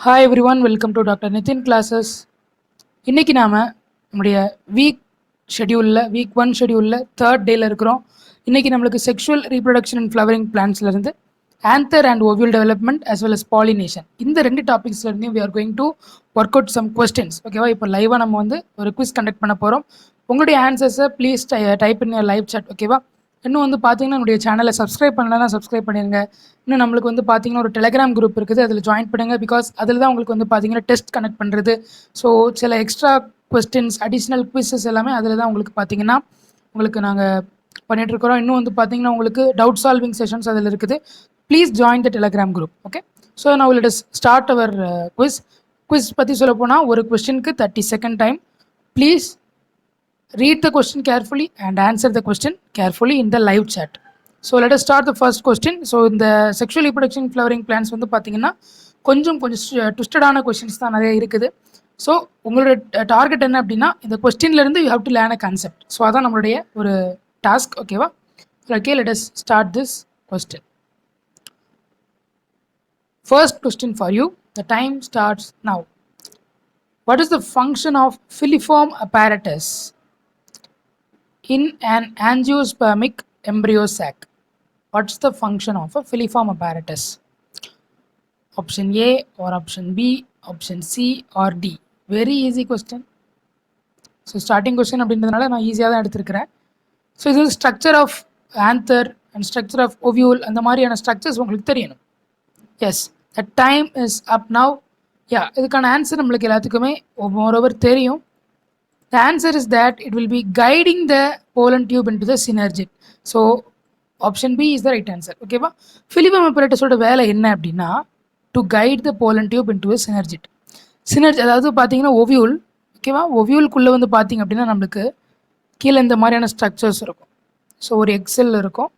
Hi everyone, welcome to Dr. Nitin classes. இன்னைக்கு நாம நம்முடைய வீக் 1 ஷெட்யூலில் தேர்ட் டேல இருக்கிறோம். இன்னைக்கு நம்மளுக்கு செக்ஷுவல் ரீப்ரொடக்ஷன் அண்ட் ஃப்ளவரிங் பிளான்ஸ்ல இருந்து anther and ovule development as well as pollination இந்த ரெண்டு டாபிக்ஸ்ல இருந்து we are going to work out some questions. ஓகேவா? இப்போ லைவாக நம்ம வந்து ஒரு குவிஸ் கண்டக்ட் பண்ண போகிறோம். உங்களுடைய ஆன்சர்ஸை please type in live chat. ஓகேவா? இன்னும் வந்து பார்த்தீங்கன்னா என்னுடைய சேனலை சப்ஸ்கிரைப் பண்ணலன்னா சப்ஸ்கிரைப் பண்ணிடுங்க. இன்னும் நம்மளுக்கு வந்து பார்த்தீங்கன்னா ஒரு டெலிகிராம் குரூப் இருக்குது, அதில் ஜாயின் பண்ணுங்க. பிகாஸ் அதில் தான் உங்களுக்கு வந்து பார்த்தீங்கன்னா டெஸ்ட் கனெக்ட் பண்ணுறது, ஸோ சில எக்ஸ்ட்ரா கொஸ்டின்ஸ் அடிஷ்னல் குவிஸஸ் எல்லாமே அதில் தான் உங்களுக்கு பார்த்தீங்கன்னா உங்களுக்கு நாங்கள் பண்ணிகிட்ருக்கிறோம். இன்னும் வந்து பார்த்தீங்கன்னா உங்களுக்கு டவுட் சால்விங் செஷன்ஸ் அதில் இருக்குது. Please join the Telegram group. Okay, so நான் let us start our quiz பற்றி சொல்ல போனால் ஒரு கொஸ்டினுக்கு 30 second time. Please read the question carefully and answer the question carefully in the live chat. So let us start the first question. So in the sexual reproduction flowering plants வந்து பார்த்தீங்கன்னா கொஞ்சம் ட்விஸ்டடான questions தான் நிறைய இருக்குது. So உங்களோட target என்ன அப்படின்னா இந்த கொஸ்டின்லேருந்து you have to learn a concept. So அதான் நம்மளுடைய ஒரு டாஸ்க். ஓகேவா? Okay, let us start this question. First question for you. The time starts now. What is the function of filiform apparatus in an angiospermic embryo sac? What's the function of a filiform apparatus? Option A or option B, option C or D? Very easy question. So starting question அப்படின்றதுனால நான் ஈஸியாக தான் எடுத்திருக்கிறேன். So இது structure of anther and structure of ovule அந்த மாதிரியான structures உங்களுக்கு தெரியணும். Yes, the time is up now. Yeah, இதுக்கான ஆன்சர் நம்மளுக்கு எல்லாத்துக்குமே மோரோவர் தெரியும். The answer is that it will be guiding the pollen tube into the synergid. So option B is the right answer. Okay va? Filiform apparatus ஓட வேலை என்ன அப்படின்னா to guide the pollen tube into a synergid. Synergid அதாவது பார்த்தீங்கன்னா ovule. ஓகேவா? ஓவியூல்குள்ளே வந்து பார்த்தீங்க அப்படின்னா நம்மளுக்கு கீழே இந்த மாதிரியான ஸ்ட்ரக்சர்ஸ் இருக்கும். ஸோ ஒரு எக்ஸெல் இருக்கும்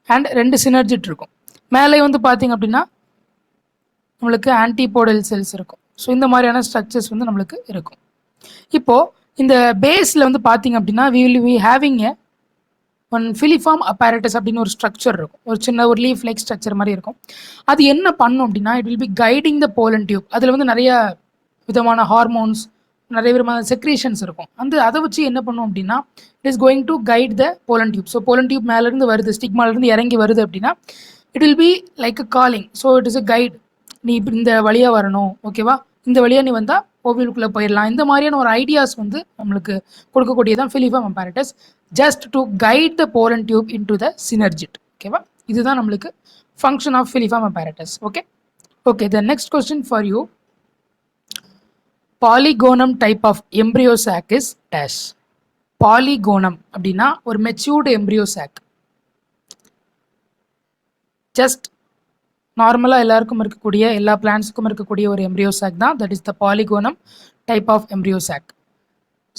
அண்ட் 2 சினர்ஜிட் இருக்கும். மேலே வந்து பார்த்தீங்க அப்படின்னா நம்மளுக்கு ஆன்டிபோடல் செல்ஸ் இருக்கும். ஸோ இந்த மாதிரியான ஸ்ட்ரக்சர்ஸ் வந்து நம்மளுக்கு இருக்கும். இப்போது இந்த பேஸில் வந்து பார்த்தீங்க அப்படின்னா we will be having a one filiform அப்பேரட்டஸ் அப்படின்னு ஒரு ஸ்ட்ரக்சர் இருக்கும். ஒரு சின்ன ஒரு லீஃப் லைக் ஸ்ட்ரக்சர் மாதிரி இருக்கும். அது என்ன பண்ணும் அப்படின்னா it will be guiding the pollen tube. அதில் வந்து நிறைய விதமான ஹார்மோன்ஸ், நிறைய விதமான செக்ரீஷன்ஸ் இருக்கும். அதை வச்சு என்ன பண்ணும் அப்படின்னா it is going to guide the pollen tube. So pollen tube மேலேருந்து வருது, ஸ்டிக்மாலேருந்து இறங்கி வருது அப்படின்னா it will be like a calling. So it is a guide. நீ இப்படி இந்த வழியாக வரணும், ஓகேவா? இந்த வழியாக நீ வந்தால் ஓவியலுக்குள்ளே போயிடலாம். இந்த மாதிரியான ஒரு ஐடியாஸ் வந்து நம்மளுக்கு கொடுக்கக்கூடியதான் filiform apparatus, just to guide the pollen tube into the synergid. ஓகேவா? இதுதான் நம்மளுக்கு function of filiform apparatus. Okay okay, the next question for you. Polygonum type of embryo sac is dash. Polygonum அப்படின்னா ஒரு matured embryo sac. Just நார்மலாக எல்லாருக்கும் இருக்கக்கூடிய எல்லா பிளான்ஸுக்கும் இருக்கக்கூடிய ஒரு எம்ப்ரியோ சாக் தான். That is the polygonum type of embryo sac.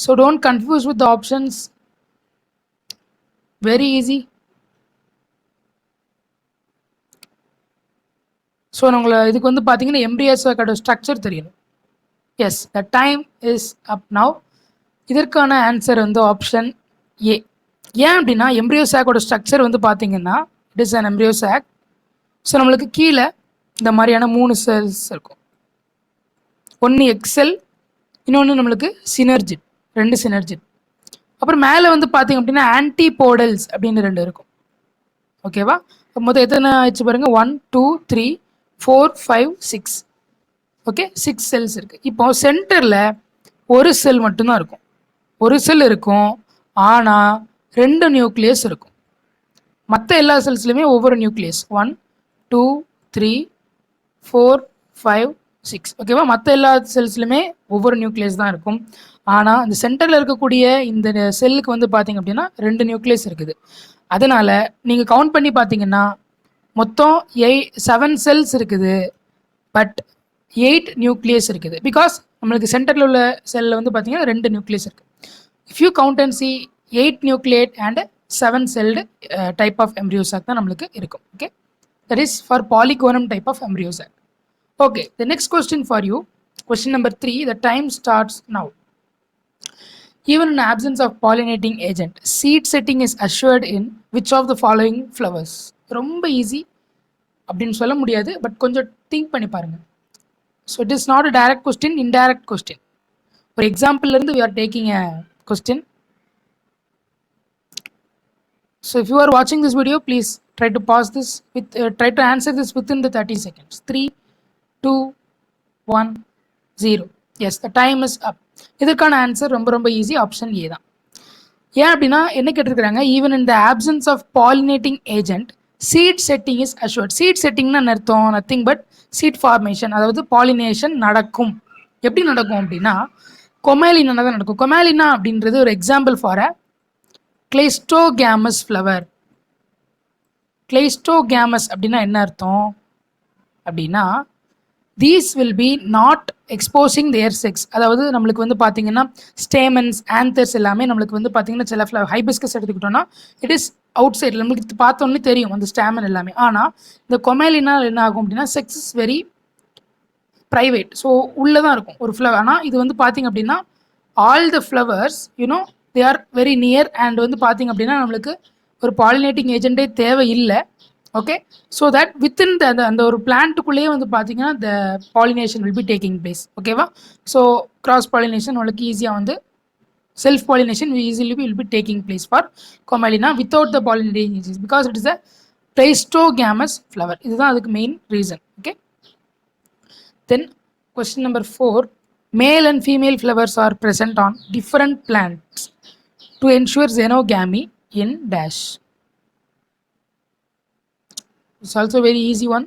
So don't confuse with the options. Very easy. So உங்களை இதுக்கு வந்து பார்த்தீங்கன்னா எம்ப்ரியோ சாக்கோட ஸ்ட்ரக்சர் தெரியணும். Yes, the time is up now. இதற்கான ஆன்சர் வந்து ஆப்ஷன் ஏ. ஏன் அப்படின்னா எம்ப்ரியோ சாக்கோட ஸ்ட்ரக்சர் வந்து பார்த்தீங்கன்னா it is an embryo sac. So நம்மளுக்கு கீழே இந்த மாதிரியான 3 செல்ஸ் இருக்கும். ஒன்று எக்ஸெல், இன்னொன்று நம்மளுக்கு சினர்ஜிட், 2 சினர்ஜிட். அப்புறம் மேலே வந்து பார்த்தீங்க அப்படின்னா ஆன்டிபோடல்ஸ் அப்படின்னு 2 இருக்கும். ஓகேவா? மொத்தம் எத்தனை ஆயிடுச்சு பாருங்கள், 1 2 3 4 5 6. ஓகே, 6 செல்ஸ் இருக்குது. இப்போ சென்டரில் ஒரு செல் மட்டும்தான் இருக்கும். ஒரு செல் இருக்கும், ஆனால் 2 நியூக்ளியஸ் இருக்கும். மற்ற எல்லா செல்ஸ்லையுமே ஒவ்வொரு நியூக்ளியஸ் 1 2 3 4 5 6. ஓகேவா? மற்ற எல்லா செல்ஸ்லையுமே ஒவ்வொரு நியூக்ளியஸ் தான் இருக்கும். ஆனால் இந்த சென்டரில் இருக்கக்கூடிய இந்த செல்லுக்கு வந்து பார்த்தீங்க அப்படின்னா 2 நியூக்ளியஸ் இருக்குது. அதனால் நீங்கள் கவுண்ட் பண்ணி பார்த்தீங்கன்னா மொத்தம் 7 செல்ஸ் இருக்குது, பட் 8 நியூக்ளியஸ் இருக்குது. பிகாஸ் நம்மளுக்கு சென்டரில் உள்ள செல்லில் வந்து பார்த்தீங்கன்னா 2 நியூக்ளியஸ் இருக்குது. If you count and see 8 nucleate and 7 celled type of embryo sac தான் நம்மளுக்கு இருக்கும். Okay, that is for polygonum type of embryo sac. Okay, the next question for you, question number 3. The time starts now. Even in absence of pollinating agent, seed setting is assured in which of the following flowers? ரொம்ப easy அப்படின்னு சொல்ல முடியாது, but கொஞ்சம் think பண்ணி பாருங்க. So it is not a direct question, indirect question. For example we are taking a question. So if you are watching this video, please try to pause this with try to answer this within the 30 seconds. 3 2 1 0. Yes, the time is up. இதற்கான answer ரொம்ப ரொம்ப easy, option A தான். ஏன் அப்படின்னா என்ன கேட்டிருக்கிறாங்க, even in the options of pollinating agent seed setting is assured. Seed செட்டிங்னா அர்த்தம் நத்திங் பட் சீட் ஃபார்மேஷன், அதாவது பாலினேஷன் நடக்கும். எப்படி நடக்கும் அப்படின்னா கொமேலினா தான் நடக்கும். கொமேலினா அப்படின்றது ஒரு example for a cleistogamous flower. கிளைஸ்டோகேமஸ் அப்படின்னா என்ன அர்த்தம் அப்படின்னா these will be not exposing their sex. அதாவது நம்மளுக்கு வந்து பார்த்தீங்கன்னா ஸ்டேமன்ஸ் ஆந்தர்ஸ் எல்லாமே நம்மளுக்கு வந்து பார்த்தீங்கன்னா சில ஹைபிஸ்கஸ் எடுத்துக்கிட்டோம்னா இட் இஸ் அவுட் சைடில் நம்மளுக்கு பார்த்தோன்னே தெரியும் அந்த ஸ்டேமன் எல்லாமே. ஆனால் இந்த கொமேலினால் என்ன ஆகும் அப்படின்னா sex is very private, so உள்ளே தான் இருக்கும் ஒரு ஃப்ளவர். ஆனால் இது வந்து பார்த்தீங்க அப்படின்னா all the flowers you know they are very near and வந்து பார்த்தீங்க அப்படின்னா நம்மளுக்கு ஒரு பாலினேட்டிங் ஏஜென்ட்டே தேவை இல்லை. ஓகே, ஸோ தட் வித்தின் அந்த ஒரு பிளான்ட்டுக்குள்ளேயே வந்து பார்த்தீங்கன்னா the pollination will be taking place. ஓகேவா? ஸோ கிராஸ் பாலினேஷன் உங்களுக்கு ஈஸியாக வந்து self pollination easily will be taking place for Commelina without the pollinating agents because it is a cleistogamous flower. இதுதான் அதுக்கு main reason. Okay, then question number 4. Male and female flowers are present on different plants to ensure xenogamy in dash. It's also very easy one.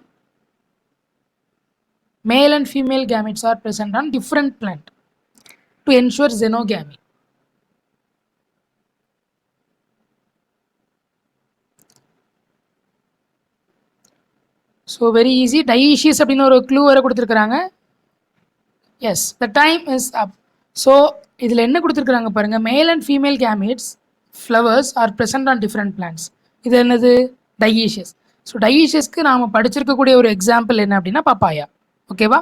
Male and female gametes are present on different plant to ensure xenogamy. So very easy. Dioecious அப்படின ஒரு clue வர கொடுத்திருக்காங்க. Yes, the time is up. So இதில் என்ன கொடுத்திருக்காங்க பாருங்க, male and female gametes flowers are present on different plants. இது என்னது? Dioecious. So டயீஷியஸ்க்கு நாம் படிச்சிருக்கக்கூடிய ஒரு எக்ஸாம்பிள் என்ன அப்படின்னா பப்பாயா. ஓகேவா?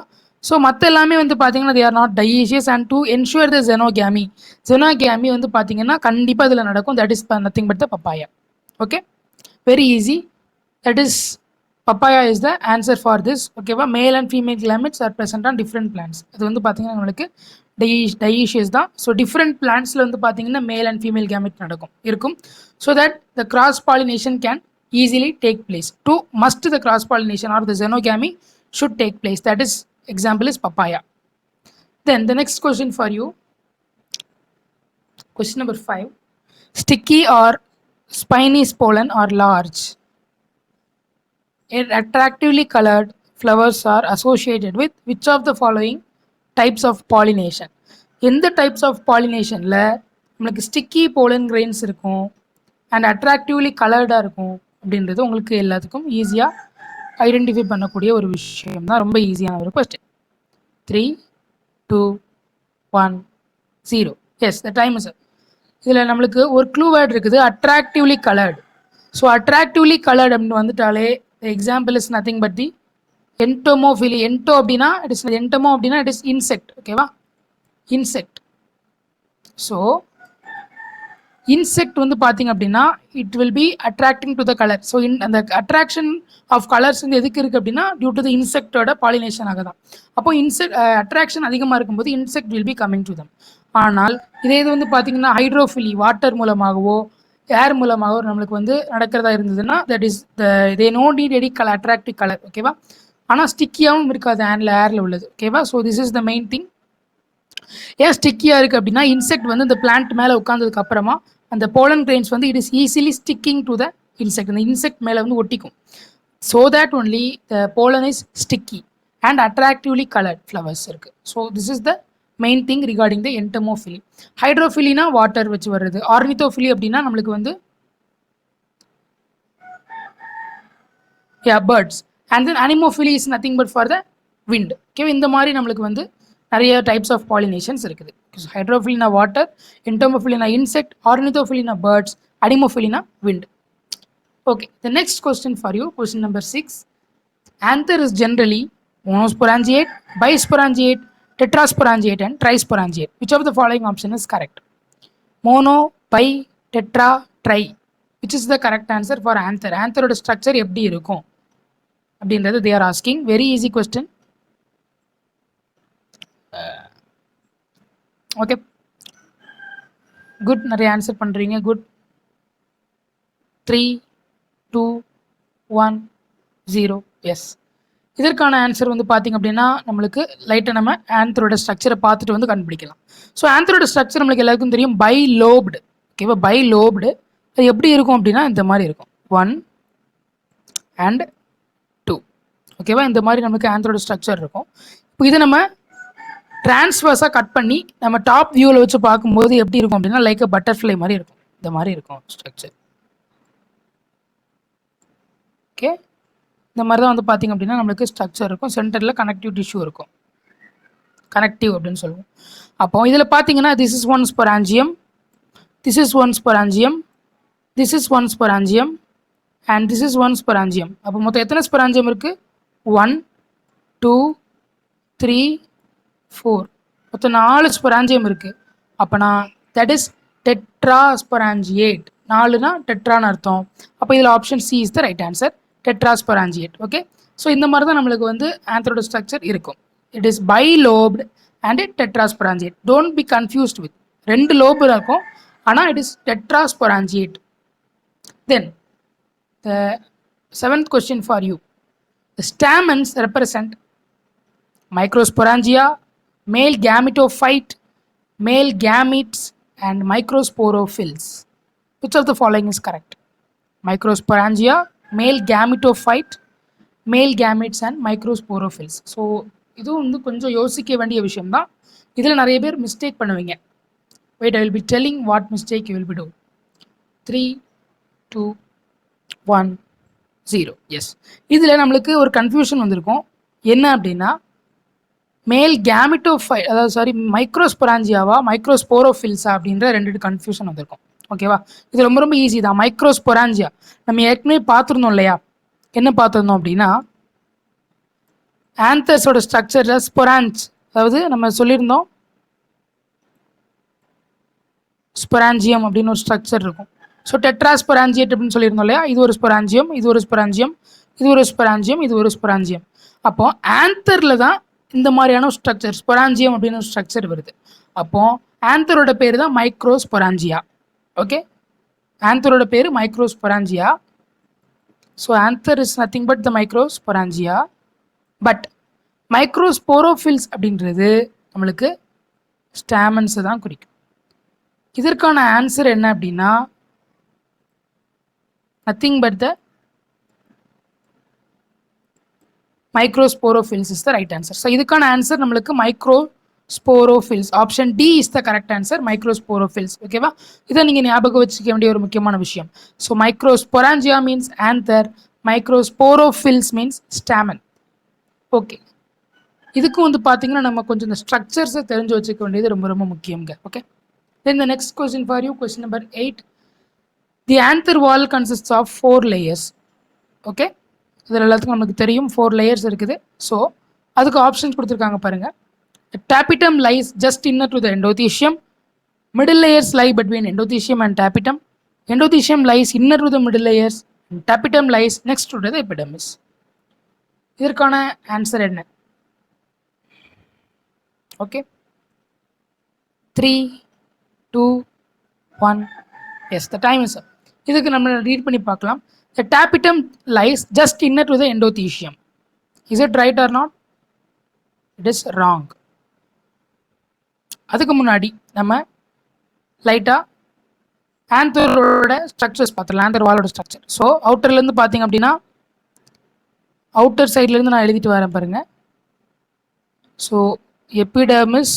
ஸோ மற்ற எல்லாமே வந்து பார்த்தீங்கன்னா they are not dioecious and to ensure the xenogamy. Xenogamy வந்து பார்த்தீங்கன்னா கண்டிப்பாக இதில் நடக்கும். That is nothing but the papaya. Okay, very easy. That is papaya is the answer for this. ஓகேவா? Male and female climates are present on different plants. அது வந்து பார்த்தீங்கன்னா நம்மளுக்கு டயீஷியஸ் தான். ஸோ டிஃப்ரெண்ட் பிளான்ஸில் வந்து பார்த்தீங்கன்னா மேல் அண்ட் ஃபீமேல் கேமெட் இருக்கும். So that the cross pollination can easily take place. To must the cross pollination or the xenogamy should take place. That is example is papaya. Then the next question for you, question number 5. Sticky or spiny pollen are large and attractively colored flowers are associated with which of the following types of pollination? எந்த types of pollination ல நமக்கு sticky pollen grains இருக்கும் and attractively colored இருக்கும் அப்படின்றது உங்களுக்கு எல்லாத்துக்கும் ஈஸியாக identify பண்ணக்கூடிய ஒரு விஷயம் தான். ரொம்ப ஈஸியான ஒரு question. 3 2 1 0. Yes, the time is. இதில் நம்மளுக்கு ஒரு க்ளூ வேர்ட் இருக்குது, attractively coloured. So attractively coloured அப்படின்னு வந்துட்டாலே example is nothing but the entomophily. Ento அப்படின்னா இட் இஸ் என்டோமோ அப்படின்னா இட் இஸ் இன்செக்ட். ஓகேவா? இன்செக்ட். ஸோ இன்செக்ட் வந்து பார்த்தீங்க அப்படின்னா it will be attracting to the colour. So அந்த அட்ராக்ஷன் ஆஃப் கலர்ஸ் வந்து எதுக்கு இருக்குது அப்படின்னா டியூ டு த இன்செக்டோட பாலினேஷனாக தான். அப்போ அட்ராக்ஷன் அதிகமாக இருக்கும்போது insect will be coming to them. ஆனால் இதே இது வந்து பார்த்தீங்கன்னா ஹைட்ரோஃபிலி வாட்டர் மூலமாகவோ ஏர் மூலமாகவோ நம்மளுக்கு வந்து நடக்கிறதா இருந்ததுன்னா that is they no need any colour attractive colour. ஓகேவா? ஆனால் ஸ்டிக்கியாகவும் இருக்காது ஏரில் உள்ளது. ஓகேவா? So this is the main thing. ஏன் ஸ்டிக்கியாக இருக்குது அப்படின்னா இன்செக்ட் வந்து இந்த பிளான்ட் மேலே உட்காந்ததுக்கு அப்புறமா அந்த போலன் கிரெயின்ஸ் வந்து it is easily sticking to the insect. அந்த இன்செக்ட் மேலே வந்து ஒட்டிக்கும். So that only the pollen is sticky and attractively coloured flowers இருக்குது. So this is the main thing regarding the entomophily. ஹைட்ரோஃபிலினா வாட்டர் வச்சு வர்றது. Ornithophily அப்படின்னா நம்மளுக்கு வந்து birds. And then anemophily is nothing but for the wind. Okay, இந்த மாதிரி நம்மளுக்கு வந்து நிறைய டைப்ஸ் ஆஃப் பாலினேஷன்ஸ் இருக்குது. ஹைட்ரோஃபிலினா வாட்டர், என்டோமோஃபிலினா இன்செக்ட், ஆர்னித்தோஃபிலினா பேர்ட்ஸ், அனிமோஃபிலினா wind. Okay, the next question for you, question number 6. Anther is generally monosporangiate, bisporangiate, tetrasporangiate and trisporangiate. Which of the following option is correct? Mono, bi, tetra, tri. Which is the correct answer for anther? Anther oda structure எப்படி இருக்கும் அப்படின்றது they are asking. Very easy question. Okay, good. நிறைய answer பண்ணுறீங்க. Good. 3, 2, 1, 0. S. இதற்கான answer வந்து பார்த்திங்க அப்படின்னா நம்மளுக்கு லைட்டாக நம்ம ஆன்சரோட ஸ்ட்ரக்சரை பார்த்துட்டு வந்து கண்டுபிடிக்கலாம். ஸோ ஆன்சரோட ஸ்ட்ரக்சர் நம்மளுக்கு எல்லாருக்கும் தெரியும், பை லோப்டு. ஓகேவா? Bi lobed. அது எப்படி இருக்கும் அப்படின்னா இந்த மாதிரி இருக்கும், 1 and 2. ஓகேவா? இந்த மாதிரி நமக்கு ஆன்சரோட ஸ்ட்ரக்சர் இருக்கும். இப்போ இதை நம்ம டிரான்ஸ்வர்ஸாக கட் பண்ணி நம்ம டாப் வியூவில் வச்சு பார்க்கும்போது எப்படி இருக்கும் அப்படின்னா லைக் அ பட்டர்ஃப்ளை மாதிரி இருக்கும். இந்த மாதிரி இருக்கும் ஸ்ட்ரக்சர். ஓகே, இந்த மாதிரி தான் வந்து பார்த்திங்க அப்படின்னா நம்மளுக்கு ஸ்ட்ரக்சர் இருக்கும். சென்டரில் கனெக்டிவ் டிஷ்யூ இருக்கும், கனெக்டிவ் அப்படின்னு சொல்லுவோம். அப்போ இதில் பார்த்தீங்கன்னா this is 1 sporangium, this is 1 sporangium, this is 1 sporangium and this is 1 sporangium. அப்போ மொத்தம் எத்தனை ஸ்பொராஞ்சியம் இருக்குது? 1, 2, 3, 4. மொத்தம் 4 ஸ்பொராஞ்சியம் இருக்குது. அப்போனா தட் இஸ் டெட்ரா ஸ்பொராஞ்சியேட். 4னா டெட்ரான்னு அர்த்தம். அப்போ இதில் option C is the right answer, tetrasporangiate. Okay, so இந்த மாதிரி தான் நம்மளுக்கு வந்து ஆன்சரோட ஸ்ட்ரக்சர் இருக்கும். It is bilobed and tetrasporangiate. Don't be confused with, 2 lobe இருக்கும், ஆனால் it is tetrasporangiate. Then the 7th question for you. The stamens represent microsporangia, male gametophyte, male gametes and microsporophylls. Which of the following is correct? Microsporangia, male gametophyte, male gametes and microsporophylls. So இது வந்து கொஞ்சம் யோசிக்க வேண்டிய விஷயம் தான். இதில் நிறைய பேர் மிஸ்டேக் பண்ணுவீங்க. Wait, I will be telling what mistake you will be do. 3, 2, 1, 0. Yes, இதில் நம்மளுக்கு ஒரு கன்ஃபியூஷன் வந்திருக்கும். என்ன அப்படின்னா மேல் கேமிட்டோஃபைட், அதாவது சாரி மைக்ரோஸ்பொராஞ்சியாவா மைக்ரோஸ்போரோஃபில்ஸா அப்படின்ற 2 கன்ஃபியூஷன் வந்திருக்கும். ஓகேவா? இது ரொம்ப ரொம்ப ஈஸி தான். மைக்ரோஸ்பொராஞ்சியா நம்ம ஏற்கனவே பார்த்துருந்தோம் இல்லையா? என்ன பார்த்துருந்தோம் அப்படின்னா ஆந்தர்ஸோட ஸ்ட்ரக்சரில் ஸ்பொராஞ்ச், அதாவது நம்ம சொல்லியிருந்தோம் ஸ்பொராஞ்சியம் அப்படின்னு ஒரு ஸ்ட்ரக்சர் இருக்கும். ஸோ டெட்ராஸ்பொராஞ்சியேட் அப்படின்னு சொல்லியிருந்தோம் இல்லையா? இது ஒரு ஸ்பொராஞ்சியம், இது ஒரு ஸ்பொராஞ்சியம், இது ஒரு ஸ்பொராஞ்சியம், இது ஒரு ஸ்பொராஞ்சியம். அப்போ ஆந்தரில் தான் இந்த மாதிரியான ஸ்ட்ரக்சர் ஸ்பொராஞ்சியம் அப்படின்னு ஒரு ஸ்ட்ரக்சர் வருது. அப்போ ஆந்தரோட பேர் தான் மைக்ரோஸ்பொராஞ்சியா. ஓகே, ஆந்தரோட பேர் microsporangia. So anther is nothing but the microsporangia. But microsporophylls அப்படின்றது நம்மளுக்கு ஸ்டாமன்ஸை தான் குறிக்கும். இதற்கான ஆன்சர் என்ன அப்படின்னா nothing but the microsporophylls is the right answer. So இதுக்கான ஆன்சர் நம்மளுக்கு microsporophylls. Option D is the correct answer, microsporophylls. ஓகேவா? இதை நீங்கள் ஞாபகம் வச்சுக்க வேண்டிய ஒரு முக்கியமான விஷயம். So microsporangia means anther, microsporophylls means stamen. Okay, இதுக்கும் வந்து பார்த்தீங்கன்னா நம்ம கொஞ்சம் இந்த ஸ்ட்ரக்சர்ஸை தெரிஞ்சு வச்சுக்க வேண்டியது ரொம்ப ரொம்ப முக்கியங்க. Okay, then the next question for you, question number 8. The anther wall consists of 4 layers. Okay, இதில் எல்லாத்துக்கும் நமக்கு தெரியும் 4 layers இருக்குது. ஸோ அதுக்கு ஆப்ஷன்ஸ் கொடுத்துருக்காங்க பாருங்கள். tapetum lies just inner to the endothelium, middle layers lie between endothelium and tapetum, endothelium lies inner to the middle layers and tapetum lies next to the epidermis. இதற்கான answer என்ன? Okay, 3, 2, 1. Yes, the time is up. இதுக்கு நம்ம read பண்ணி பார்க்கலாம். The tapetum lies just inner to the endothelium. Is it right or not? It is wrong. அதுக்கு முன்னாடி நம்ம லைட்டாக ஆந்தரோட ஸ்ட்ரக்சர்ஸ் பார்த்துடலாம், ஆந்தர் வாலோட ஸ்ட்ரக்சர். ஸோ அவுட்டர்லேருந்து பார்த்தீங்க அப்படின்னா அவுட்டர் சைட்லேருந்து நான் எழுதிட்டு வரேன் பாருங்கள். So epidermis,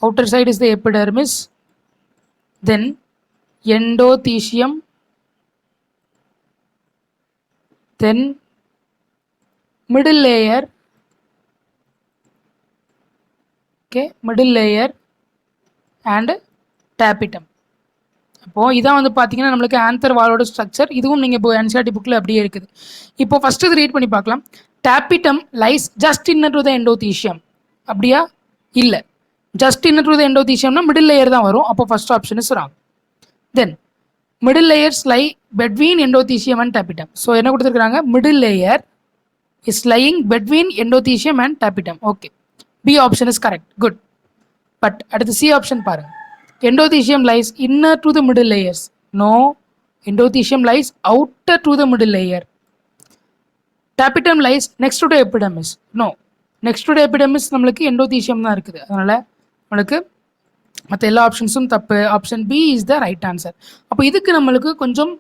outer side is the epidermis, then endothelium, then middle layer, okay, middle layer and tapetum. அப்போது இதான் வந்து பார்த்தீங்கன்னா நம்மளுக்கு ஆந்தர் வாலோட ஸ்ட்ரக்சர். இதுவும் நீங்கள் இப்போ என்சிஆர்டி புக்கில் அப்படியே இருக்குது. இப்போ ஃபஸ்ட்டு இது ரீட் பண்ணி பார்க்கலாம். tapetum lies just inner to the endothelium. அப்படியா? இல்லை, just inner to the endotheliumனா மிடில் லேயர் தான் வரும். அப்போ first option is wrong. Then middle layers lie between endothecium and tapetum. So என்ன கொடுத்துருக்காங்க? Middle layer is lying between endothecium and tapetum. Okay, B option is correct, good. But அடுத்து C option பாருங்க. Endothecium lies inner to the middle layers. No, endothecium lies outer to the middle layer. Tapetum lies next to the epidermis. No, next to the epidermis நம்மளுக்கு endothecium தான் இருக்குது. அதனால் நம்மளுக்கு மற்ற எல்லா ஆப்ஷன்ஸும் தப்பு. Option B is the right answer. அப்போ இதுக்கு நம்மளுக்கு கொஞ்சம்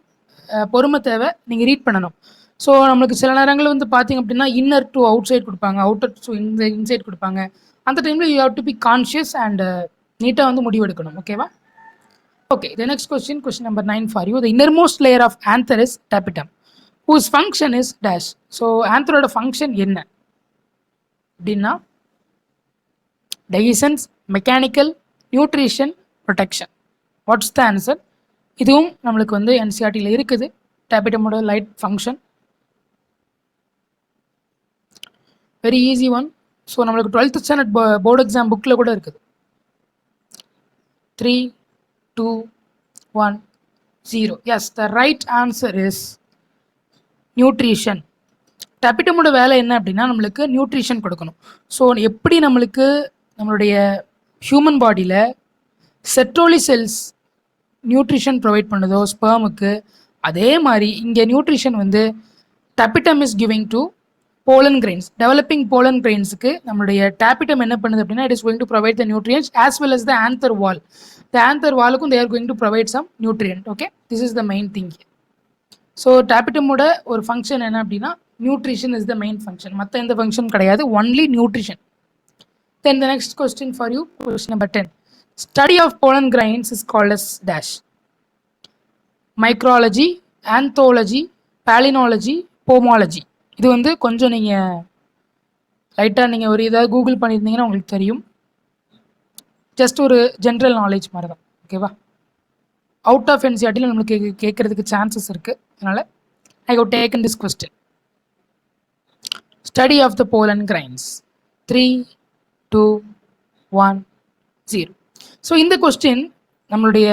பொறுமை தேவை, நீங்கள் ரீட் பண்ணணும். ஸோ நம்மளுக்கு சில நேரங்கள் வந்து பார்த்தீங்க அப்படின்னா இன்னர் டு அவுட் சைட் கொடுப்பாங்க, அவுட்டர் டு இன்சைட் கொடுப்பாங்க. அந்த டைமில் you have to be conscious and நீட்டாக வந்து முடிவெடுக்கணும். ஓகேவா? Okay, the next question, question number 9 for you. The innermost layer of anther is tapetum, whose function is dash. So ஆந்தரோட function என்ன அப்படின்னா digestions, mechanical, nutrition, protection. What's the answer? இதுவும் நம்மளுக்கு வந்து என்சிஆர்டியில் இருக்குது. டாபிட்டமோட light function very easy one. So நம்மளுக்கு 12th ஸ்டாண்டர்ட் போர்டு எக்ஸாம் புக்கில் கூட இருக்குது. 3, 2, 1, 0. Yes, the right answer is nutrition. டாபிட்டமோட வேலை என்ன அப்படின்னா நம்மளுக்கு நியூட்ரிஷன் கொடுக்கணும். ஸோ எப்படி நம்மளுக்கு நம்மளுடைய ஹியூமன் பாடியில் செட்ரோலி செல்ஸ் நியூட்ரிஷன் ப்ரொவைட் பண்ணுதோ ஸ்பெர்முக்கு, அதே மாதிரி இங்கே நியூட்ரிஷன் வந்து tapetum is giving to pollen grains. Developing pollen கிரெயின்ஸுக்கு நம்மளுடைய டாபிட்டம் என்ன பண்ணுது அப்படின்னா it is going to provide the nutrients as well as the anther wall. The anther வாலுக்கும் they are going to provide some nutrient. Okay, this is the main thing. So டாபிட்டமோட ஒரு function என்ன அப்படின்னா nutrition is the main function, மற்ற எந்த function கிடையாது, only nutrition. Then the next question for you, question number 10. Study of pollen grains is called as dash. Micrology, anthology, palynology, pomology. இது வந்து கொஞ்சம் நீங்கள் லைட்டாக நீங்கள் ஒரு ஏதாவது கூகுள் பண்ணியிருந்தீங்கன்னா உங்களுக்கு தெரியும். ஜஸ்ட் ஒரு ஜென்ரல் நாலேஜ் மாதிரி தான். ஓகேவா? அவுட் ஆஃப் என்சிஆர்டியில் நம்மளுக்கு கேட்கறதுக்கு சான்சஸ் இருக்குது. அதனால் I have taken this question. Study of the pollen grains. 3, 2, 1, 0. So இந்த கொஸ்டின் நம்மளுடைய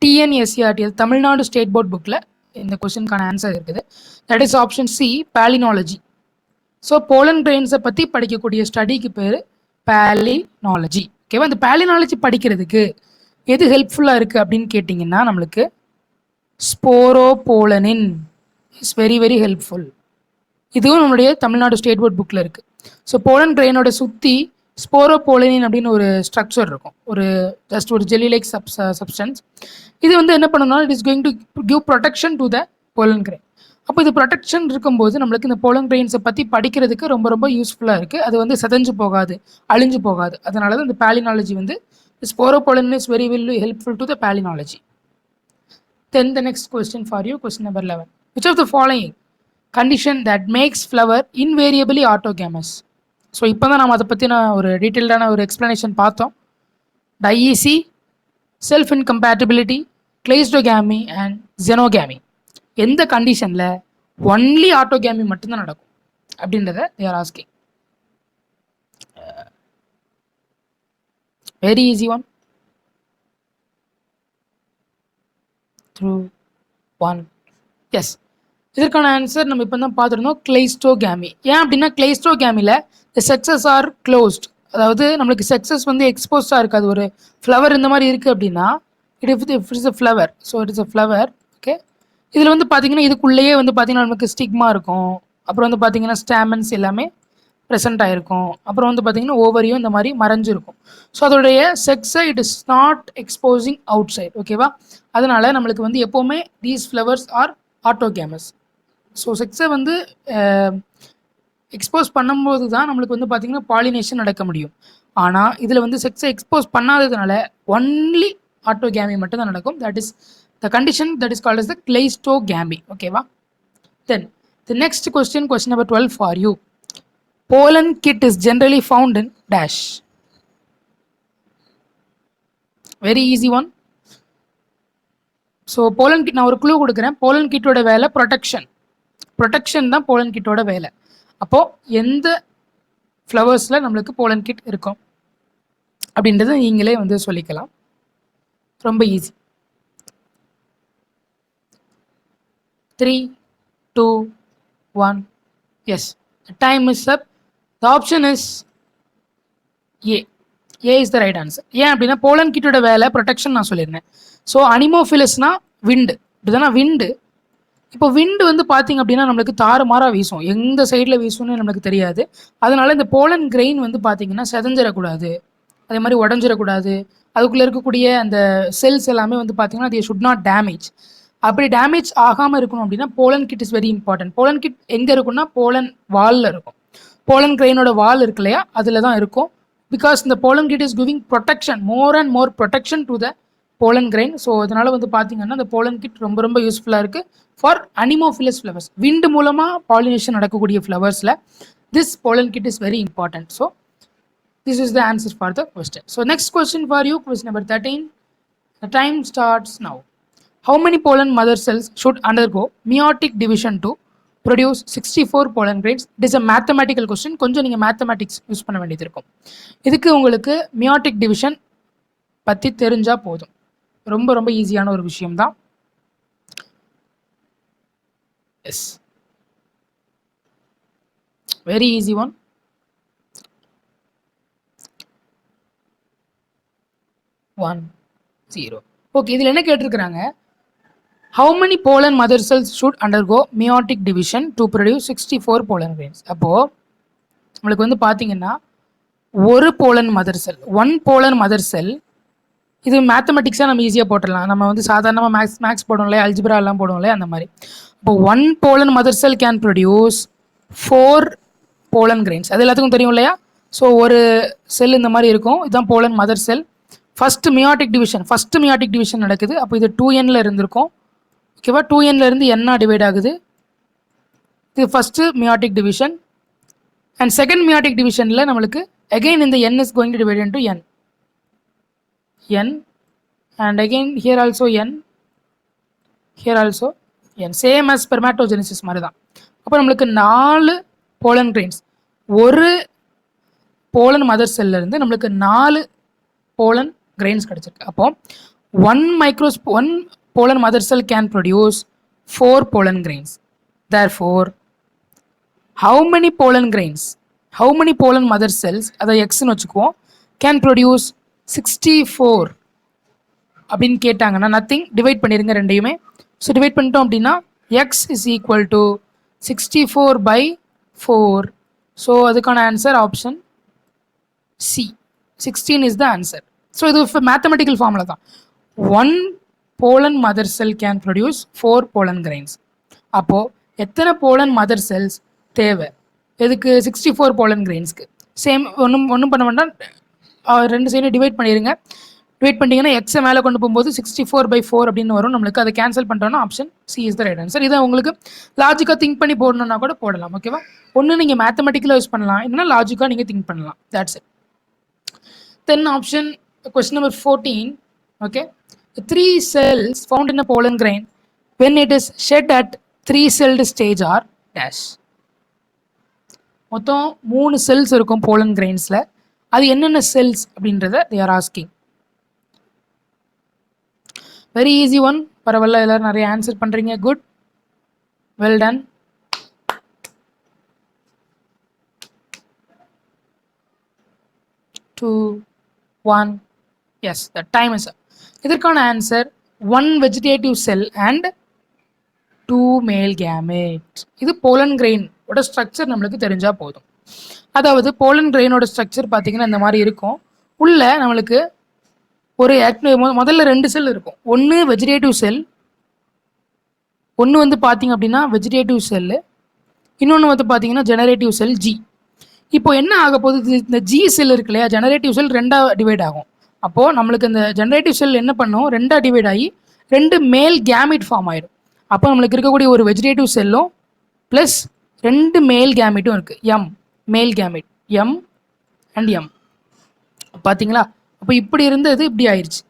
டிஎன்எஸ்சிஆர்டி தமிழ்நாடு ஸ்டேட் போர்ட் புக்கில் இந்த கொஸ்டினுக்கான ஆன்சர் இருக்குது. That is option C, palynology. So pollen கிரெயின்ஸை பற்றி படிக்கக்கூடிய ஸ்டடிக்கு பேர் பேலினாலஜி. ஓகேவா? இந்த பேலினாலஜி படிக்கிறதுக்கு எது ஹெல்ப்ஃபுல்லாக இருக்குது அப்படின்னு கேட்டிங்கன்னா நம்மளுக்கு ஸ்போரோபோலனின் இஸ் வெரி வெரி ஹெல்ப்ஃபுல். இதுவும் நம்மளுடைய தமிழ்நாடு ஸ்டேட் போர்ட் புக்கில் இருக்குது. ஸோ போலன் கிரெயினோட சுற்றி ஸ்போரோபோலனின் அப்படின்னு ஒரு ஸ்ட்ரக்சர் இருக்கும், ஒரு ஜஸ்ட் ஒரு ஜெல்லி லைக் சப்ஸ்டன்ஸ். இது வந்து என்ன பண்ணணும்னா it is going to give protection to the pollen grain. அப்போ இது ப்ரொடெக்ஷன் இருக்கும்போது நம்மளுக்கு இந்த போலன் கிரெயின்ஸை பற்றி படிக்கிறதுக்கு ரொம்ப ரொம்ப யூஸ்ஃபுல்லாக இருக்குது. அது வந்து செதஞ்சு போகாது, அழிஞ்சு போகாது. அதனால தான் இந்த பேலினாலஜி வந்து sporopollenin is very very helpful to the palynology. Then the next question for you, question number 11. Which of the following condition that makes flower invariably autogamous? So இப்போ தான் நம்ம அதை பற்றின ஒரு டீட்டெயில்டான ஒரு எக்ஸ்ப்ளனேஷன் பார்த்தோம். டைஈசி, செல்ஃப் இன்கம்பேட்டபிலிட்டி, கிளைஸ்டோகேமி அண்ட் ஜெனோகேமி. எந்த கண்டிஷனில் ஒன்லி ஆட்டோகேமி மட்டும்தான் நடக்கும் அப்படின்றத they are asking. Very easy one. 2, 1, yes. இதற்கான ஆன்சர் நம்ம இப்போ தான் பார்த்துருந்தோம், கிளைஸ்டோகேமி. ஏன் அப்படின்னா கிளைஸ்டோகேமியில் த செக்ஸஸ் ஆர் க்ளோஸ்ட். அதாவது நம்மளுக்கு செக்ஸஸ் வந்து எக்ஸ்போஸ்டாக இருக்காது. ஒரு ஃப்ளவர் இந்த மாதிரி இருக்குது அப்படின்னா it is a flower. So it is a flower. Okay, இதில் வந்து பார்த்தீங்கன்னா இதுக்குள்ளேயே வந்து பார்த்தீங்கன்னா நமக்கு ஸ்டிக்மா இருக்கும். அப்புறம் வந்து பார்த்தீங்கன்னா ஸ்டாமன்ஸ் எல்லாமே ப்ரெசென்ட் ஆகிருக்கும். அப்புறம் வந்து பார்த்தீங்கன்னா ஓவரியும் இந்த மாதிரி மறைஞ்சிருக்கும். ஸோ அதோடைய செக்ஸை it is not exposing outside. ஓகேவா? அதனால நம்மளுக்கு வந்து எப்போவுமே these flowers are autogamous. So செக்ஸை வந்து எக்ஸ்போஸ் பண்ணும்போது தான் நம்மளுக்கு வந்து பார்த்தீங்கன்னா பாலினேஷன் நடக்க முடியும். ஆனால் இதில் வந்து செக்ஸை எக்ஸ்போஸ் பண்ணாததுனால ஒன்லி ஆட்டோகேமி மட்டும் தான் நடக்கும். That is the condition that is called as the cleistogamy. ஓகேவா? Then the next question, question number 12 for you. Pollen kit is generally found in dash. Very easy one. So pollen kit நான் ஒரு clue கொடுக்குறேன். Pollen கிட்டோட வேலை protection தான் pollen கிட்டோட வேலை. அப்போது எந்த ஃப்ளவர்ஸில் நம்மளுக்கு போலன் கிட் இருக்கும் அப்படின்றத நீங்களே வந்து சொல்லிக்கலாம். ரொம்ப easy. 3, 2, 1, yes. Time is up. The option is A A is the right answer. ஏன் அப்படின்னா போலன் கிட்டோட வேலை ப்ரொடெக்ஷன் நான் சொல்லியிருந்தேன். ஸோ அனிமோஃபிலஸ்னா விண்டு, இப்படிதானே விண்டு. இப்போ விண்டு வந்து பார்த்தீங்க அப்படின்னா நம்மளுக்கு தாறுமாறாக வீசும், எந்த சைடில் வீசும்னு நம்மளுக்கு தெரியாது. அதனால இந்த போலன் கிரெயின் வந்து பார்த்தீங்கன்னா செதஞ்சிடக்கூடாது, அதே மாதிரி உடஞ்சிடக்கூடாது. அதுக்குள்ளே இருக்கக்கூடிய அந்த செல்ஸ் எல்லாமே வந்து பார்த்தீங்கன்னா அது ஷுட் நாட் டேமேஜ். அப்படி டேமேஜ் ஆகாமல் இருக்கணும் அப்படின்னா pollen kit is very important. Pollen kit எங்கே இருக்குன்னா போலன் வாலில் இருக்கும். போலன் கிரெயினோட வால் இருக்கு இல்லையா, அதில் தான் இருக்கும். பிகாஸ் இந்த pollen kit is giving protection, more and more protection to the pollen grain. So அதனால் வந்து பார்த்தீங்கன்னா இந்த போலன் கிட் ரொம்ப ரொம்ப யூஸ்ஃபுல்லாக இருக்குது ஃபார் அனிமோஃபிலஸ் ஃப்ளவர்ஸ். விண்டு மூலமாக பாலினேஷன் நடக்கக்கூடிய ஃப்ளவர்ஸில் this pollen kit is very important. So this is the answer for the question. So next question for you, question number 13. The time starts now. How many pollen mother cells should undergo meiotic division to produce 64 pollen grains? It is a mathematical question. கொஞ்சம் நீங்கள் mathematics use பண்ண வேண்டியது இருக்கும். இதுக்கு உங்களுக்கு meiotic division பற்றி தெரிஞ்சால் போதும். ரொம்ப ரொம்ப ஈஸியான ஒரு விஷயம் தான். Yes, very easy one. One zero. Okay, இதில் என்ன கேட்டிருக்கிறாங்க, how many pollen mother cells should undergo meiotic division to produce 64 pollen grains? அப்போது நம்மளுக்கு வந்து பார்த்தீங்கன்னா ஒரு pollen mother cell, one pollen mother cell, இது மேத்தமெட்டிக்ஸாக நம்ம ஈஸியாக போட்டுடலாம். நம்ம வந்து சாதாரணமாக மேக்ஸ் போடுவோம் இல்லையா, அல்ஜிப்ரா எல்லாம் போடுவோம் இல்லையா, அந்த மாதிரி. இப்போ one pollen mother cell can produce 4 pollen grains. அது எல்லாத்துக்கும் தெரியும் இல்லையா. ஸோ ஒரு செல் இந்த மாதிரி இருக்கும், இதுதான் pollen mother cell. First meiotic division நடக்குது. அப்போ இது 2Nல இருந்திருக்கும், ஓகேவா. 2Nல இருந்து N டிவைட் ஆகுது. இது first meiotic division. And second meiotic டிவிஷனில் நம்மளுக்கு again இந்த N is going to divide into N and again here also N, here also N, same as spermatogenesis மாதிரி தான். அப்போ நம்மளுக்கு 4 போலன் கிரெயின்ஸ், ஒரு போலன் மதர் செல்ல இருந்து நம்மளுக்கு 4 போலன் கிரெயின்ஸ் கிடச்சிருக்கு. அப்போ one pollen mother cell can produce 4 pollen grains. Therefore how many pollen mother cells, அதை எக்ஸ்ன்னு வச்சுக்குவோம், கேன் ப்ரொடியூஸ் 64 அப்படின்னு கேட்டாங்கன்னா நத்திங், டிவைட் பண்ணிடுங்க ரெண்டையுமே. ஸோ டிவைட் பண்ணிட்டோம் அப்படின்னா X is equal to 64/4. So அதுக்கான answer option C, 16 is the answer. So இது மேத்தமெட்டிக்கல் ஃபார்முலா தான். One pollen mother cell can produce 4 pollen grains. அப்போது எத்தனை போலன் மதர் செல்ஸ் தேவை எதுக்கு, 64 போலன் கிரெயின்ஸ்க்கு. சேம் ஒன்றும் பண்ண வேண்டாம், ரெண்டு சைடும் டிவைட் பண்ணிடுங்க. டிவைட் பண்ணிங்கன்னா எக்ஸை மேலே கொண்டு போகும்போது 64/4 அப்படின்னு வரும் நம்மளுக்கு. அதை கேன்சல் பண்ணிட்டோம்னா option C is the right answer. இதை உங்களுக்கு லாஜிக்காக திங்க் பண்ணி போடணுன்னா கூட போடலாம், ஓகேவா. ஒன்று நீங்கள் மேத்தமெட்டிக்கலாக யூஸ் பண்ணலாம், இல்லைன்னா லாஜிக்காக நீங்கள் திங்க் பண்ணலாம். That's it. Then option question number 14. Okay, the 3 cells found in a pollen grain when it is shed at 3-celled stage are dash. மொத்தம் 3 செல்ஸ் இருக்கும் போலன் கிரெயின்ஸில். அது என்னென்ன செல்ஸ் அப்படின்றத they are asking. Very easy one. பரவாயில்ல, எல்லோரும் நிறைய answer பண்ணுறீங்க. Good, well done. Two, one, yes, the time is up. இதற்கான ஆன்சர் 1 வெஜிடேட்டிவ் செல் அண்ட் 2 மேல் கேமெட். இது போலன் கிரெயின் ஓட ஸ்ட்ரக்சர் நம்மளுக்கு தெரிஞ்சால் போதும். அதாவது போலன் கிரெயினோட ஸ்ட்ரக்சர் பார்த்தீங்கன்னா இந்த மாதிரி இருக்கும். உள்ள நம்மளுக்கு ஒரு முதல்ல 2 செல் இருக்கும். ஒன்று வெஜிடேட்டிவ் செல், ஒன்று வந்து பார்த்தீங்க அப்படின்னா வெஜிடேட்டிவ் செல்லு, இன்னொன்று வந்து பார்த்தீங்கன்னா ஜெனரேட்டிவ் செல் ஜி. இப்போ என்ன ஆக போகுது, இந்த ஜி செல் இருக்கு இல்லையா, ஜெனரேட்டிவ் செல் 2ஆக டிவைட் ஆகும். அப்போது நம்மளுக்கு இந்த ஜெனரேட்டிவ் செல் என்ன பண்ணும், 2ஆக டிவைட் ஆகி 2 மேல் கேமிட் ஃபார்ம் ஆயிடும். அப்போ நம்மளுக்கு இருக்கக்கூடிய ஒரு வெஜிடேட்டிவ் செல்லும் ப்ளஸ் 2 மேல் கேமிட்டும் இருக்குது. எம் மேல் கேமிட், எம் அண்ட் எம், பார்த்தீங்களா. அப்போ இப்படி இருந்தது இப்படி ஆயிடுச்சு.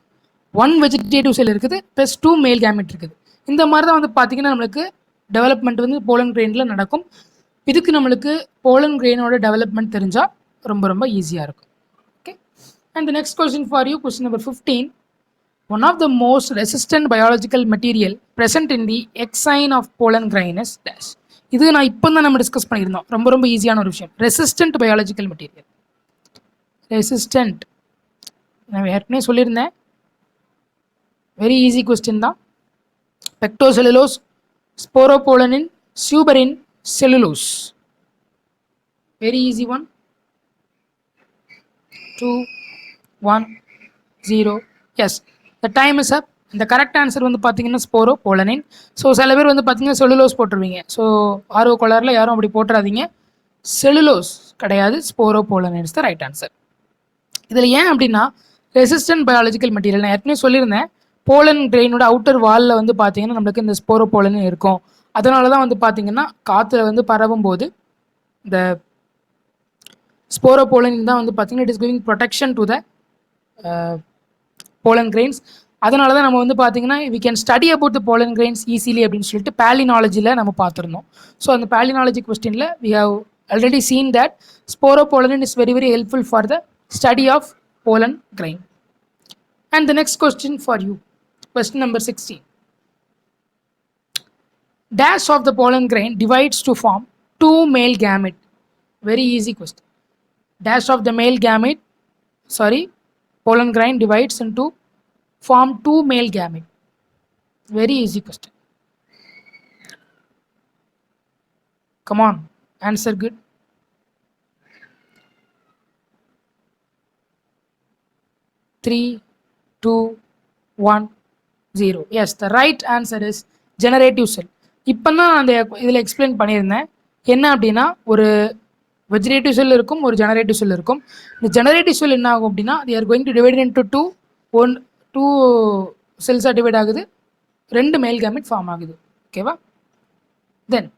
1 வெஜிடேட்டிவ் செல் இருக்குது ப்ளஸ் 2 மேல் கேமிட் இருக்குது. இந்த மாதிரி தான் வந்து பார்த்தீங்கன்னா நம்மளுக்கு டெவலப்மெண்ட் வந்து போலன் கிரெயினில் நடக்கும். இதுக்கு நம்மளுக்கு போலன் கிரெயினோட டெவலப்மெண்ட் தெரிஞ்சால் ரொம்ப ரொம்ப ஈஸியாக இருக்கும். Okay, and the next question for you, question number 15. One of the most resistant biological material present in the exine of pollen grain is dash. இது நான் இப்போ தான் நம்ம டிஸ்கஸ் பண்ணியிருந்தோம். ரொம்ப ரொம்ப ஈஸியான ஒரு விஷயம். Resistant biological material. ரெசிஸ்டன்ட். நான் ஏற்கனவே சொல்லியிருந்தேன், வெரி ஈஸி கொஸ்டின் தான். Pectocellulose, sporopollenin, suberin, cellulose. Very easy one. 2 1 0. Yes, the time is up. இந்த கரெக்ட் ஆன்சர் வந்து பார்த்தீங்கன்னா ஸ்போரோபோலனின். ஸோ சில பேர் வந்து பார்த்தீங்கன்னா செல்லுலோஸ் போட்டுருவீங்க. ஸோ ஆர்வ கோளாறில் யாரும் அப்படி போட்டுறாதீங்க. செல்லுலோஸ் கிடையாது, ஸ்போரோபோலனின் இஸ் த ரைட் ஆன்சர். இதில் ஏன் அப்படின்னா ரெசிஸ்டன்ட் பயாலஜிக்கல் மெட்டீரியல் நான் ஏற்கனவே சொல்லியிருந்தேன். போலன் கிரெயினோட அவுட்டர் வாலில் வந்து பார்த்தீங்கன்னா நம்மளுக்கு இந்த ஸ்போரோபோலனின் இருக்கும். அதனால தான் வந்து பார்த்தீங்கன்னா காற்றுல வந்து பரவும் போது இந்த ஸ்போரோபோலனின் தான் வந்து பார்த்தீங்கன்னா it is giving protection to the pollen grains. அதனால தான் நம்ம வந்து பார்த்தீங்கன்னா we can study about the pollen grains easily அப்படின்னு சொல்லிட்டு பேலினாலஜியில் நம்ம பார்த்துருந்தோம். ஸோ அந்த பேலினாலஜி கொஸ்டினில் we have already seen that sporopollenin is very very helpful for the study of pollen grain. And the next question for you, question number 16. Dash of the pollen grain divides to form two male gamete. Very easy question. Dash of the male gamete, pollen grain divides into form two male gamete. Very easy question. Come on, answer good. 3 2 1 0. Yes, the right answer is generative cell. இப்போ தான் அந்த இதில் explain பண்ணியிருந்தேன். என்ன அப்படின்னா ஒரு vegetative செல் இருக்கும், ஒரு ஜெனரேட்டிவ் செல் இருக்கும். இந்த ஜெனரேட்டிவ் செல் என்ன ஆகும் அப்படின்னா they are going to divide into two cells are divide ஆகுது, 2 மேல் கேமெட் ஃபார்ம் ஆகுது. ஓகேவா? தென்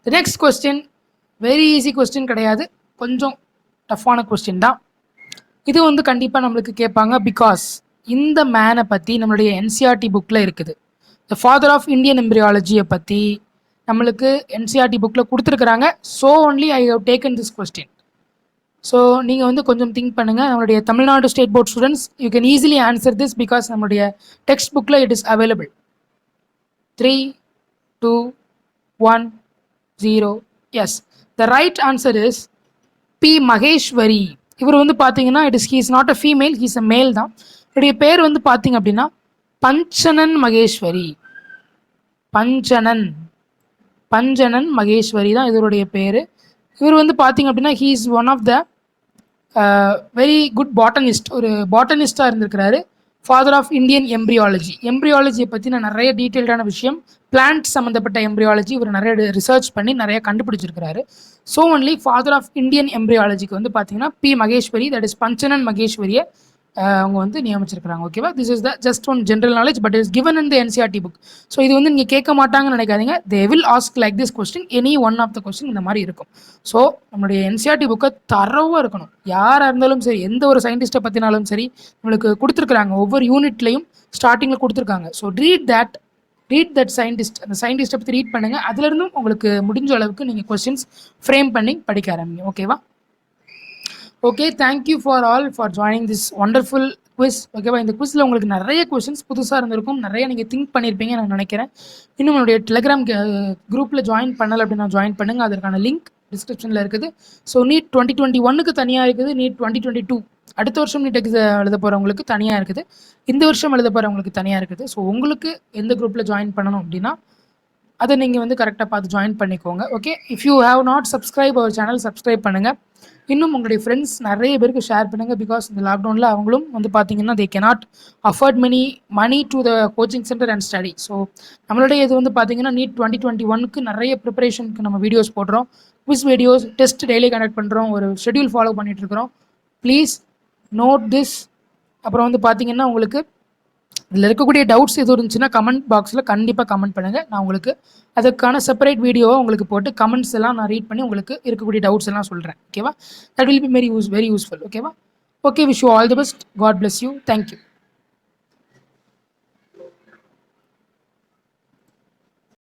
the next question very easy question கிடையாது, கொஞ்சம் டஃப்பான கொஸ்டின் தான். இது வந்து கண்டிப்பாக நம்மளுக்கு கேட்பாங்க. பிகாஸ் இந்த மேனை பற்றி நம்மளுடைய என்சிஆர்டி புக்கில் இருக்குது. த ஃபாதர் ஆஃப் இந்தியன் எம்ப்ரியாலஜியை பற்றி நம்மளுக்கு என்சிஆர்டி புக்கில் கொடுத்துருக்குறாங்க. So only I have taken this question. So நீங்கள் வந்து கொஞ்சம் திங்க் பண்ணுங்கள். நம்மளுடைய Tamil Nadu state board students you can easily answer this because நம்மளுடைய டெக்ஸ்ட் புக்கில் it is available. 3 2 1 0. Yes, the right answer is B Maheshwari. இவர் வந்து பார்த்தீங்கன்னா he is not a female, he is a male தான். இவருடைய பேர் வந்து பார்த்தீங்க அப்படின்னா பஞ்சனன் மகேஸ்வரி. பஞ்சனன் மகேஸ்வரி தான் இவருடைய பேர். இவர் வந்து பார்த்தீங்க அப்படின்னா he is one of the very good botanist. ஒரு பாட்டனிஸ்டாக இருந்திருக்கிறாரு. ஃபாதர் ஆஃப் இந்தியன் எம்ப்ரியாலஜியை பற்றி நான் நிறைய டீட்டெயில்டான விஷயம், பிளான்ட் சம்மந்தப்பட்ட எம்ப்ரியாலஜி இவர் நிறைய ரிசர்ச் பண்ணி நிறைய கண்டுபிடிச்சிருக்கிறாரு. So only father of Indian எம்ப்ரியாலஜிக்கு வந்து பார்த்தீங்கன்னா P Maheshwari, that is Panchanan மகேஸ்வரியை அவங்க வந்து நியமிச்சிருக்கிறாங்க. ஓகேவா? This is the just one general knowledge but is given in the NCERT book. So இது வந்து நீங்கள் கேட்க மாட்டாங்கன்னு நினைக்காதீங்க. They will ask like this question, any one of the question இந்த மாதிரி இருக்கும். ஸோ நம்மளுடைய என்சிஆர்டி புக்கை தரவாக இருக்கணும். யாராக இருந்தாலும் சரி, எந்த ஒரு சயின்டிஸ்ட்டை பற்றினாலும் சரி, நம்மளுக்கு கொடுத்துருக்குறாங்க. ஒவ்வொரு யூனிட்லையும் ஸ்டார்டிங்கில் கொடுத்துருக்காங்க. So read that scientist. அந்த சயின்டிஸ்ட்டை பற்றி ரீட் பண்ணுங்கள். அதுலேருந்தும் உங்களுக்கு முடிஞ்ச அளவுக்கு நீங்கள் கொஸ்டின்ஸ் ஃப்ரேம் பண்ணி படிக்க ஆரம்பிங்க. ஓகேவா? Okay, thank you for all for joining this wonderful quiz. ஓகேவா? இந்த குவிஸில் உங்களுக்கு நிறைய கொஸ்டின்ஸ் புதுசாக இருந்திருக்கும், நிறைய நீங்கள் திங்க் பண்ணியிருப்பீங்க நான் நினைக்கிறேன். இன்னும் என்னுடைய டெலிகிராம் குரூப்பில் ஜாயின் பண்ணலை அப்படின்னா ஜாயின் பண்ணுங்கள். அதற்கான லிங்க் டிஸ்கிரிப்ஷனில் இருக்குது. ஸோ நீட் 2021க்கு தனியாக இருக்குது, நீட் 2022 அடுத்த வருஷம் நீட் எழுத போகிறவங்களுக்கு தனியாக இருக்குது, இந்த வருஷம் எழுத போகிறவங்களுக்கு தனியாக இருக்குது. ஸோ உங்களுக்கு எந்த குரூப்பில் ஜாயின் பண்ணணும் அப்படின்னா அதை நீங்கள் வந்து கரெக்டாக பார்த்து ஜாயின் பண்ணிக்கோங்க. Okay, if you have not subscribe our channel subscribe பண்ணுங்கள். இன்னும் உங்களுடைய ஃப்ரெண்ட்ஸ் நிறைய பேருக்கு ஷேர் பண்ணுங்கள். பிகாஸ் இந்த லாக்டவுனில் அவங்களும் வந்து பார்த்தீங்கன்னா they cannot afford money to the coaching centre and study. So நம்மளுடைய இது வந்து பார்த்தீங்கன்னா நீட் 2021க்கு நிறைய ப்ரிப்பரேஷனுக்கு நம்ம வீடியோஸ் போடுறோம், quiz videos, test daily conduct பண்ணுறோம், ஒரு ஷெட்யூல் ஃபாலோ பண்ணிகிட்டு இருக்கிறோம். Please note this. அப்புறம் வந்து பார்த்தீங்கன்னா உங்களுக்கு இதில் இருக்கக்கூடிய டவுட்ஸ் எதுவும் இருந்துச்சுன்னா கமெண்ட் பாக்ஸில் கண்டிப்பாக கமெண்ட் பண்ணுங்கள். நான் உங்களுக்கு அதுக்கான செப்பரேட் வீடியோவை உங்களுக்கு போட்டு கமெண்ட்ஸ் எல்லாம் நான் ரீட் பண்ணி உங்களுக்கு இருக்கக்கூடிய டவுட்ஸ் எல்லாம் சொல்கிறேன். ஓகேவா? That will be very useful. ஓகேவா? Okay, wish you all the best. God bless you. Thank you.